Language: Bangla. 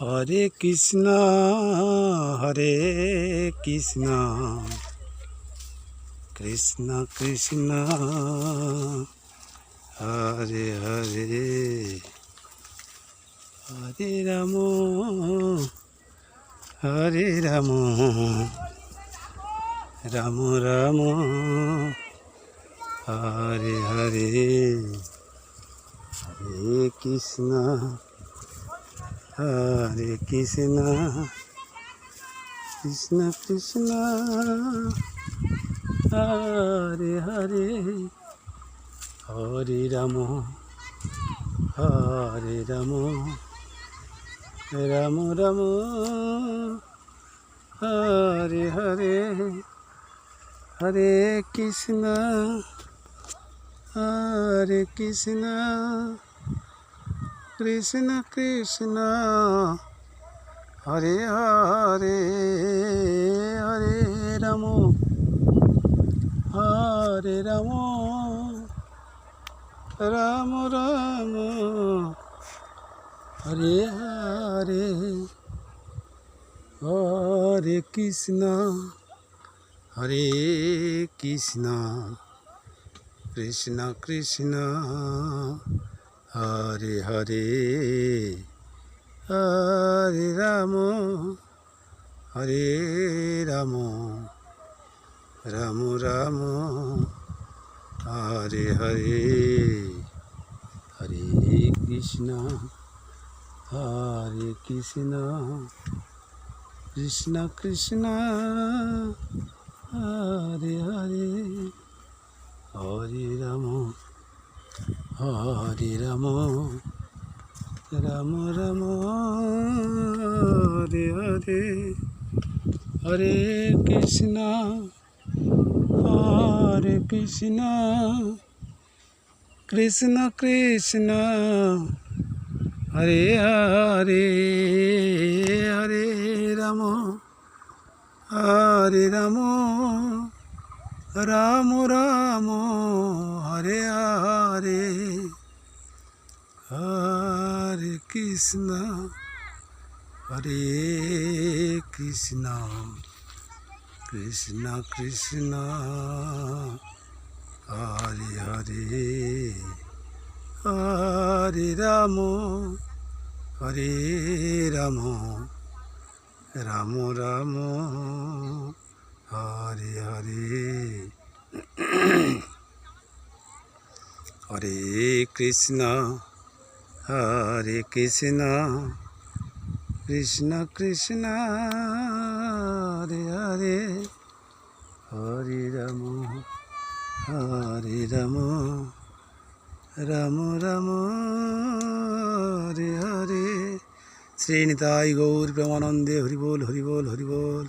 হরে কৃষ্ণ হরে কৃষ্ণ কৃষ্ণ কৃষ্ণ হরে হরে হরে রাম হরে রাম রাম রাম হরে হরে হরে কৃষ্ণ হরে কৃষ্ণ কৃষ্ণ কৃষ্ণ হরে হরে হরে রাম হরে রাম রাম রাম হরে হরে হরে কৃষ্ণ হরে কৃষ্ণ কৃষ্ণ কৃষ্ণ হরে হরে হরে রাম হরে রাম রাম রাম হরে হরে হরে কৃষ্ণ হরে কৃষ্ণ কৃষ্ণ কৃষ্ণ হরে হরে হরে রাম হরে রাম রাম রাম হরে হরে হরে কৃষ্ণ হরে কৃষ্ণ কৃষ্ণ কৃষ্ণ হরে হরে হরে রাম হরে রাম রাম রাম হরে হরে হরে কৃষ্ণ হরে কৃষ্ণ কৃষ্ণ কৃষ্ণ হরে হরে হরে রাম হরে রাম রাম রাম হরে হরে হরে কৃষ্ণ হরে কৃষ্ণ কৃষ্ণ কৃষ্ণ হরে হরে হরে রাম হরে রাম রাম রাম হরে হরে হরে কৃষ্ণ হরে কৃষ্ণ কৃষ্ণ কৃষ্ণ হরে হরে হরে রাম হরে রাম রাম রাম হরে হরে শ্রী নিতাই গৌর প্রেমানন্দে হরিবোল হরিবোল হরিবোল।